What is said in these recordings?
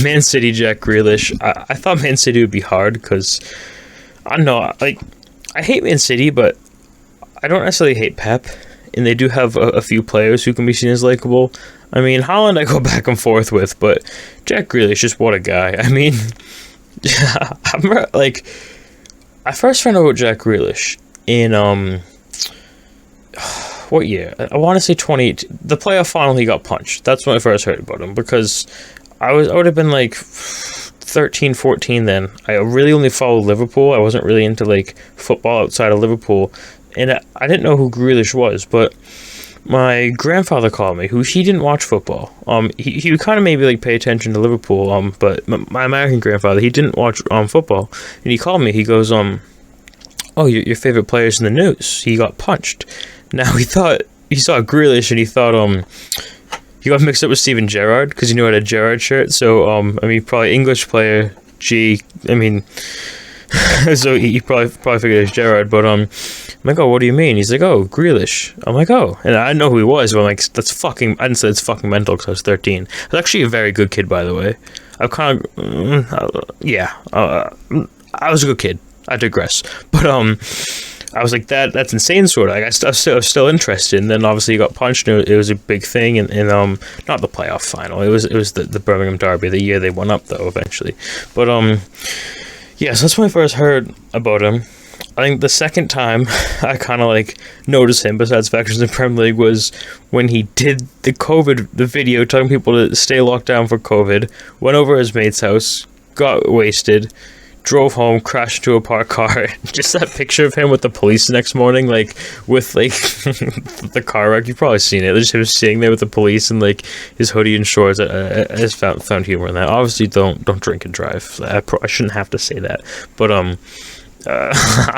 Man City, Jack Grealish. I thought Man City would be hard because I don't know. Like, I hate Man City, but I don't necessarily hate Pep, and they do have a few players who can be seen as likable. I mean, Haaland I go back and forth with, but Jack Grealish, just what a guy. I mean, like, I first found out about Jack Grealish in what year? I want to say 2018. The playoff final, he got punched. That's when I first heard about him, because I would have been like 13, 14 then. I really only followed Liverpool. I wasn't really into like football outside of Liverpool, and I didn't know who Grealish was, but my grandfather called me, he didn't watch football. He would kind of maybe like pay attention to Liverpool, but my American grandfather, he didn't watch football, and he called me. He goes, oh, your favorite player's in the news. He got punched. Now he saw Grealish, and he thought he got mixed up with Steven Gerrard, because he knew I had a Gerrard shirt. So I mean, probably English player G. I mean, so he probably figured it was Gerrard. But I'm like, oh, what do you mean? He's like, oh, Grealish. I'm like, oh, and I didn't know who he was, but I'm like, that's fucking. I didn't say it's fucking mental because I was 13. I was actually a very good kid, by the way. I kind of, yeah, I was a good kid. I digress, but I was like, that's insane, sort of. Like, I was still interested, and then obviously he got punched, and it was a big thing, and not the playoff final. It was the Birmingham Derby, the year they won up though eventually. But yeah, so that's when I first heard about him. I think the second time I kind of like noticed him, besides factors in the Premier League, was when he did the video telling people to stay locked down for COVID. Went over his mate's house, got wasted, drove home, crashed into a parked car. Just that picture of him with the police the next morning, like with like the car wreck. You've probably seen it. Just him sitting there with the police and like his hoodie and shorts. I just found humor in that. Obviously, don't drink and drive. I shouldn't have to say that, but I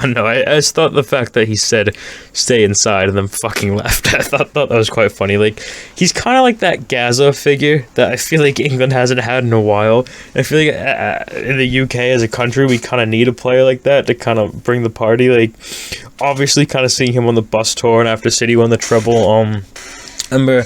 don't know. I just thought the fact that he said stay inside and then fucking left, I thought that was quite funny. Like, he's kind of like that Gaza figure that I feel like England hasn't had in a while. I feel like in the UK as a country, we kind of need a player like that to kind of bring the party. Like, obviously, kind of seeing him on the bus tour and after City won the treble. I remember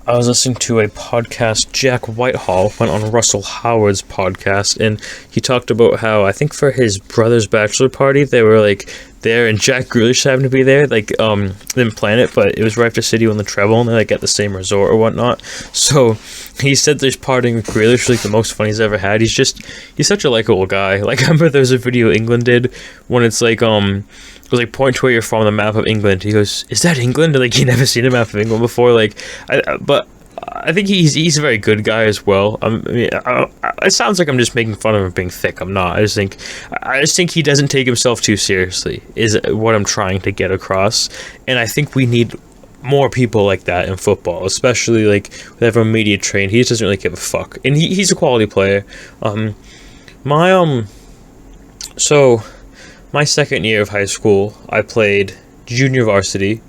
I was listening to a podcast. Jack Whitehall went on Russell Howard's podcast, and he talked about how, I think for his brother's bachelor party, they were like there, and Jack Grealish happened to be there. Like, didn't plan it, but it was right after City won the treble, and they're like at the same resort or whatnot. So he said this partying with Grealish was like the most fun he's ever had. He's such a likable guy. Like, I remember there's a video England did when it's like it was like, point to where you're from on the map of England. He goes, is that England? Like, he never seen a map of England before. Like, but I think he's a very good guy as well. I mean, it sounds like I'm just making fun of him being thick. I'm not. I just think he doesn't take himself too seriously, is what I'm trying to get across. And I think we need more people like that in football, especially like with everyone media trained. He just doesn't really give a fuck, and he's a quality player. So my second year of high school, I played junior varsity.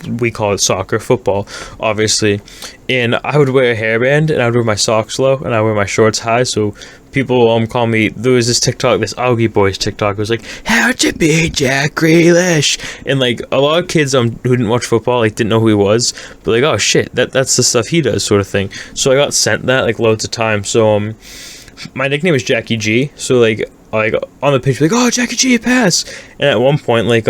We call it soccer, football, obviously. And I would wear a hairband, and I would wear my socks low, and I would wear my shorts high. So people call me. There was this TikTok, this Augie Boys TikTok. It was like, how'd you be, Jack Grealish? And like a lot of kids who didn't watch football like didn't know who he was, but like, oh shit, that's the stuff he does, sort of thing. So I got sent that like loads of times. So my nickname is Jacky G. So like on the pitch, like, oh, Jacky G, pass. And at one point, like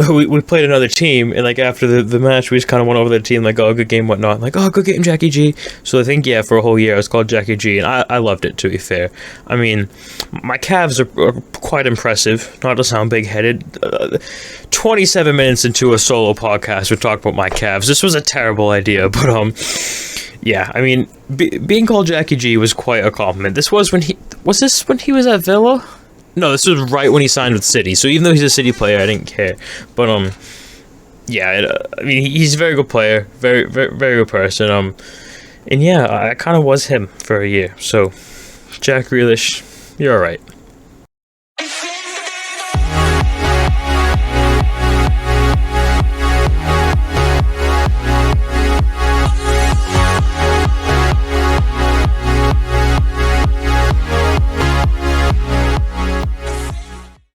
we played another team, and like after the match, we just kind of went over the team, like, oh, good game, whatnot. I'm like, oh, good game, Jacky G. So I think, yeah, for a whole year I was called Jacky G, and I loved it, to be fair. I mean, my calves are quite impressive, not to sound big-headed. 27 minutes into a solo podcast, we're talking about my calves. This was a terrible idea, but yeah, I mean, being called Jacky G was quite a compliment. This was when he was at Villa? No, this was right when he signed with City. So even though he's a City player, I didn't care. But yeah, I mean, he's a very good player, very, very, very good person. And yeah, I kind of was him for a year. So, Jack Grealish, you're all right.